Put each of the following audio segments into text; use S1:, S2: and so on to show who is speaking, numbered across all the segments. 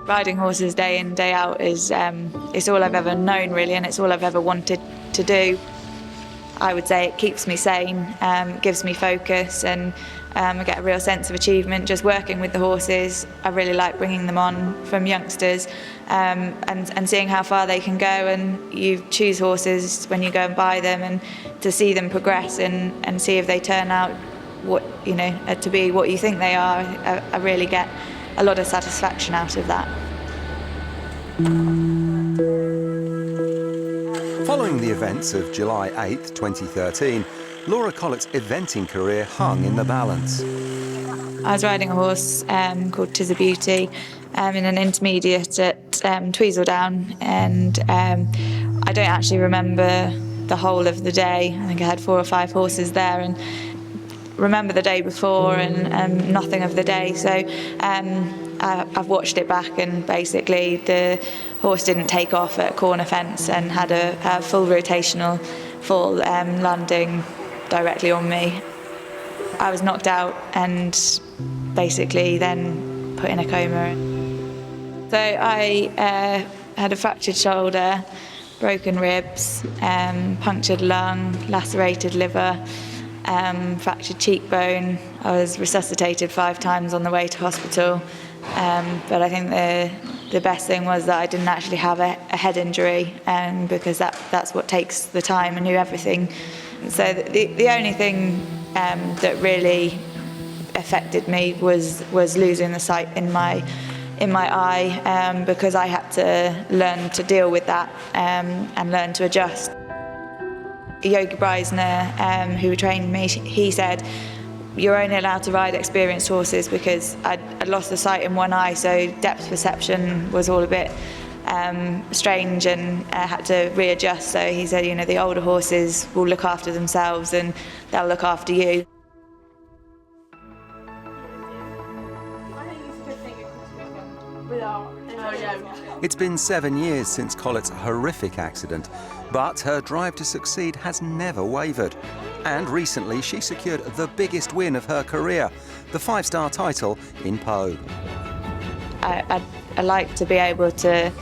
S1: Riding horses day in, day out is it's all I've ever known really, and it's all I've ever wanted to do. I would say it keeps me sane, gives me focus, and I get a real sense of achievement just working with the horses. I really like bringing them on from youngsters and seeing how far they can go, and you choose horses when you go and buy them, and to see them progress and see if they turn out what to be what you think they are. I really get a lot of satisfaction out of that.
S2: Following the events of July 8th, 2013, Laura Collett's eventing career hung in the balance.
S1: I was riding a horse called Tis a Beauty in an intermediate at Tweaseldown, and I don't actually remember the whole of the day. I think I had 4 or 5 horses there, and remember the day before and nothing of the day. So I've watched it back, and basically the horse didn't take off at a corner fence and had a full rotational fall, landing directly on me. I was knocked out and basically then put in a coma. So I had a fractured shoulder, broken ribs, punctured lung, lacerated liver, fractured cheekbone. I was resuscitated 5 times on the way to hospital, but I think the best thing was that I didn't actually have a head injury, because that's what takes the time and knew everything. So the only thing that really affected me was losing the sight in my eye, because I had to learn to deal with that and learn to adjust. Yogi Breisner, who trained me, he said, "You're only allowed to ride experienced horses," because I'd lost the sight in one eye, so depth perception was all a bit strange, and I had to readjust. So he said, the older horses will look after themselves and they'll look after you.
S2: It's been 7 years since Collett's horrific accident, but her drive to succeed has never wavered. And recently she secured the biggest win of her career, the 5-star title in Pau.
S1: I like to be able to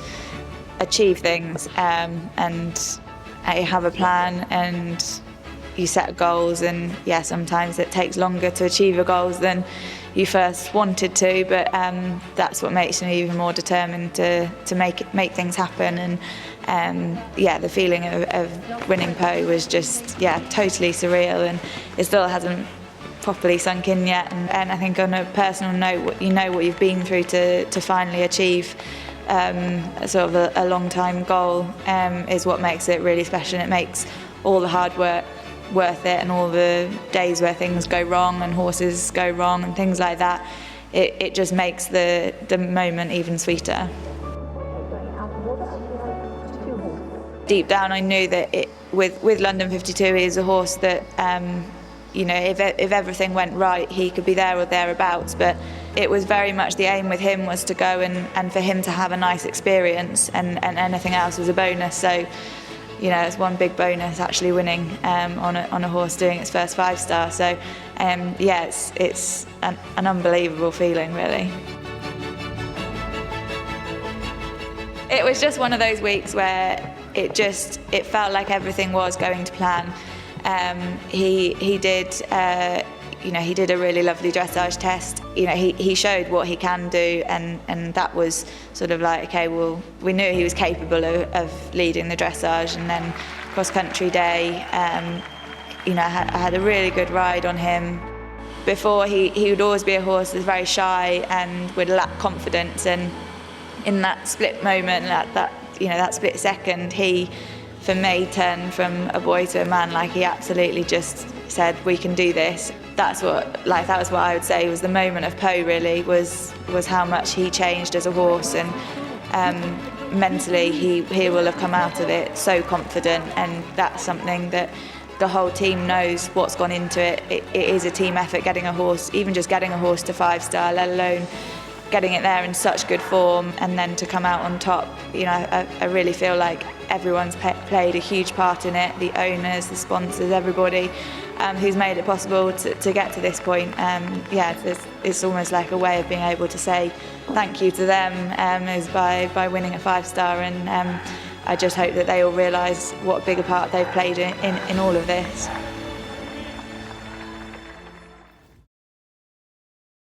S1: achieve things, and I have a plan, and you set goals, and yeah, sometimes it takes longer to achieve your goals than you first wanted to, but that's what makes me even more determined to make things happen. And yeah, the feeling of winning Pau was just totally surreal, and it still hasn't properly sunk in yet. And I think on a personal note, what you've been through to finally achieve sort of a long time goal is what makes it really special. It makes all the hard work worth it, and all the days where things go wrong and horses go wrong and things like that, it just makes the moment even sweeter. Deep down I knew that with London 52 he is a horse that if everything went right he could be there or thereabouts, but it was very much the aim with him was to go and for him to have a nice experience, and anything else was a bonus. So it's one big bonus actually winning on a horse doing its first 5-star. So it's an unbelievable feeling, really. It was just one of those weeks where it felt like everything was going to plan. He did a really lovely dressage test. He showed what he can do, and that was sort of like, okay, well, we knew he was capable of leading the dressage. And then cross-country day, I had a really good ride on him. Before, he would always be a horse that's very shy and would lack confidence, and in that split moment, that split second, he, for me, turned from a boy to a man. Like, he absolutely just said, we can do this. That was what I would say was the moment of Pau, really, was how much he changed as a horse, and mentally he will have come out of it so confident, and that's something that the whole team knows what's gone into it. It is a team effort getting a horse, even just getting a horse to 5-star, let alone getting it there in such good form and then to come out on top. I really feel like everyone's played a huge part in it, the owners, the sponsors, everybody who's made it possible to get to this point. It's almost like a way of being able to say thank you to them is by winning a 5-star, and I just hope that they all realise what a bigger part they've played in all of this.